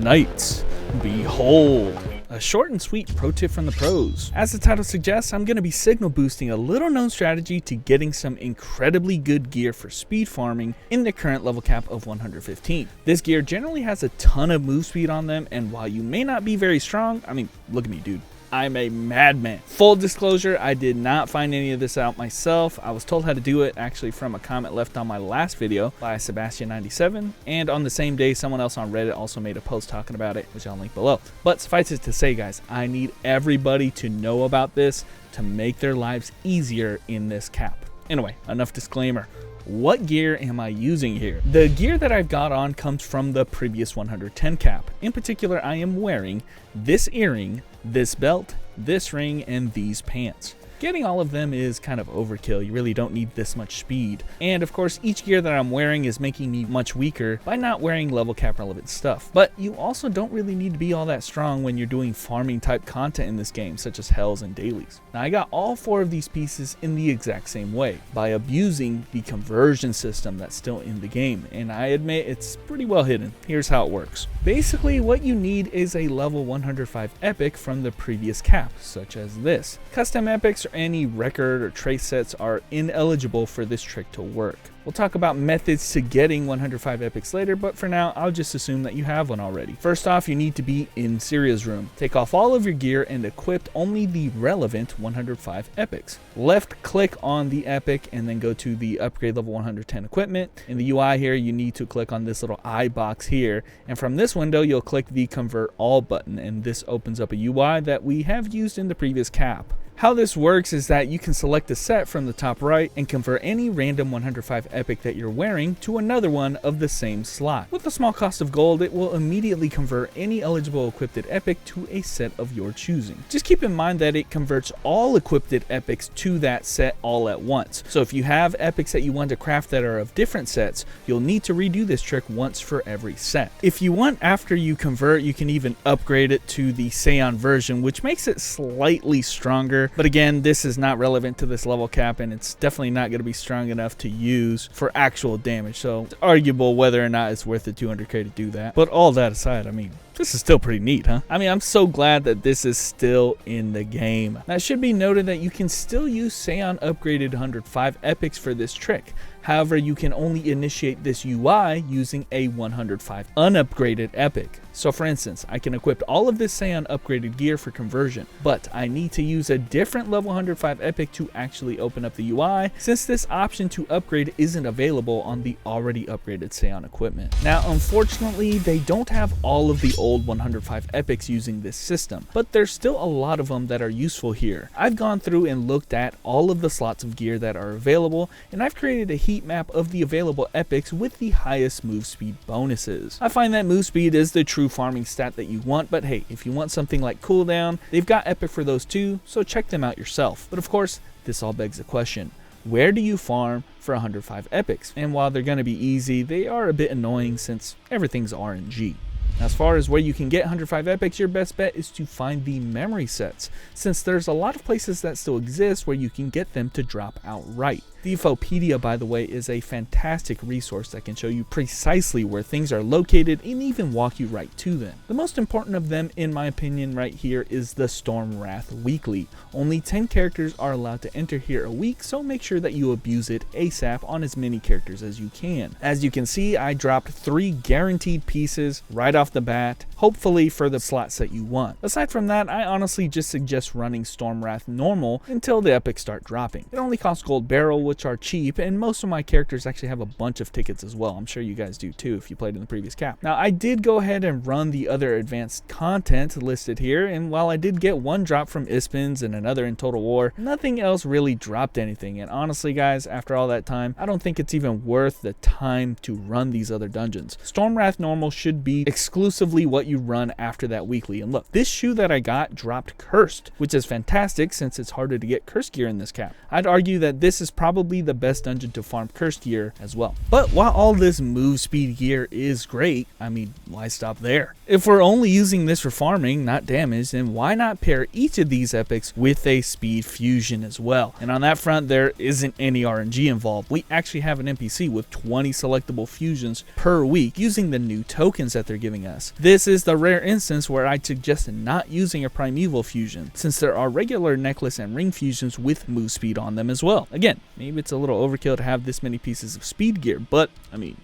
Knights, behold. A short and sweet pro tip from the pros. As the title suggests, I'm going to be signal boosting a little known strategy to getting some incredibly good gear for speed farming in the current level cap of 115. This gear generally has a ton of move speed on them, and while you may not be very strong, I mean, look at me, dude. I'm a madman. Full disclosure, I did not find any of this out myself. I was told how to do it actually from a comment left on my last video by Sebastian97, and on the same day someone else on Reddit also made a post talking about it, which I'll link below. But suffice it to say, guys, I need everybody to know about this to make their lives easier in this cap. Anyway, enough disclaimer. What gear am I using here? The gear that I've got on comes from the previous 110 cap. In particular, I am wearing this earring, this belt, this ring, and these pants. Getting all of them is kind of overkill. You really don't need this much speed. And of course, each gear that I'm wearing is making me much weaker by not wearing level cap relevant stuff. But you also don't really need to be all that strong when you're doing farming type content in this game, such as hells and dailies. Now I got all 4 of these pieces in the exact same way, by abusing the conversion system that's still in the game. And I admit it's pretty well hidden. Here's how it works. Basically, what you need is a level 105 epic from the previous cap, such as this. Custom epics or any record or trace sets are ineligible for this trick to work. We'll talk about methods to getting 105 epics later, but for now, I'll just assume that you have one already. First off, you need to be in Siria's room. Take off all of your gear and equip only the relevant 105 epics. Left click on the epic and then go to the upgrade level 110 equipment. In the UI here, you need to click on this little eye box here. And from this window, you'll click the convert all button. And this opens up a UI that we have used in the previous cap. How this works is that you can select a set from the top right and convert any random 105 epic that you're wearing to another one of the same slot. With a small cost of gold, it will immediately convert any eligible equipped epic to a set of your choosing. Just keep in mind that it converts all equipped epics to that set all at once. So if you have epics that you want to craft that are of different sets, you'll need to redo this trick once for every set. If you want, after you convert, you can even upgrade it to the Seon version, which makes it slightly stronger. But again, this is not relevant to this level cap, and it's definitely not going to be strong enough to use for actual damage. So it's arguable whether or not it's worth the 200k to do that. But all that aside, I mean, this is still pretty neat, huh? I mean, I'm so glad that this is still in the game. Now, it should be noted that you can still use Seon upgraded 105 epics for this trick. However, you can only initiate this UI using a 105 unupgraded epic. So for instance, I can equip all of this Seon upgraded gear for conversion, but I need to use a different level 105 epic to actually open up the UI, since this option to upgrade isn't available on the already upgraded Seon equipment. Now, unfortunately, they don't have all of the old 105 epics using this system, but there's still a lot of them that are useful here. I've gone through and looked at all of the slots of gear that are available, and I've created a heat map of the available epics with the highest move speed bonuses. I find that move speed is the true farming stat that you want, but hey, if you want something like cooldown, they've got epic for those too, so check them out yourself. But of course, this all begs the question: where do you farm for 105 epics? And while they're going to be easy, they are a bit annoying since everything's RNG. As far as where you can get 105 epics, your best bet is to find the memory sets, since there's a lot of places that still exist where you can get them to drop outright. The Infopedia, by the way, is a fantastic resource that can show you precisely where things are located and even walk you right to them. The most important of them, in my opinion, right here is the Stormwrath Weekly. Only 10 characters are allowed to enter here a week, so make sure that you abuse it ASAP on as many characters as you can. As you can see, I dropped 3 guaranteed pieces right off the bat, hopefully for the slots that you want. Aside from that, I honestly just suggest running Stormwrath normal until the epics start dropping. It only costs gold barrel, which are cheap, and most of my characters actually have a bunch of tickets as well. I'm sure you guys do too if you played in the previous cap. Now, I did go ahead and run the other advanced content listed here, and while I did get 1 drop from Ispins and another in Total War, nothing else really dropped anything. And honestly, guys, after all that time, I don't think it's even worth the time to run these other dungeons. Stormwrath normal should be exclusively what you run after that weekly. And look, this shoe that I got dropped cursed, which is fantastic since it's harder to get cursed gear in this cap. I'd argue that this is probably probably the best dungeon to farm cursed gear as well. But while all this move speed gear is great, I mean, why stop there? If we're only using this for farming, not damage, then why not pair each of these epics with a speed fusion as well? And on that front, there isn't any RNG involved. We actually have an NPC with 20 selectable fusions per week using the new tokens that they're giving us. This is the rare instance where I'd suggest not using a primeval fusion, since there are regular necklace and ring fusions with move speed on them as well. Again, maybe it's a little overkill to have this many pieces of speed gear, but I mean,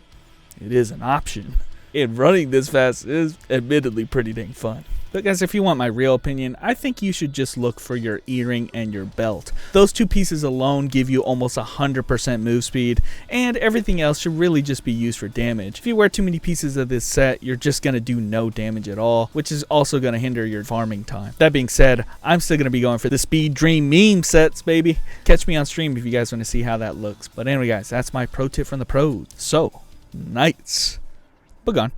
it is an option. And running this fast is admittedly pretty dang fun. But guys, if you want my real opinion, I think you should just look for your earring and your belt. Those two pieces alone give you almost 100% move speed, and everything else should really just be used for damage. If you wear too many pieces of this set, you're just going to do no damage at all, which is also going to hinder your farming time. That being said, I'm still going to be going for the Speed Dream meme sets, baby. Catch me on stream if you guys want to see how that looks. But anyway guys, that's my pro tip from the pros. So, Knights, begone.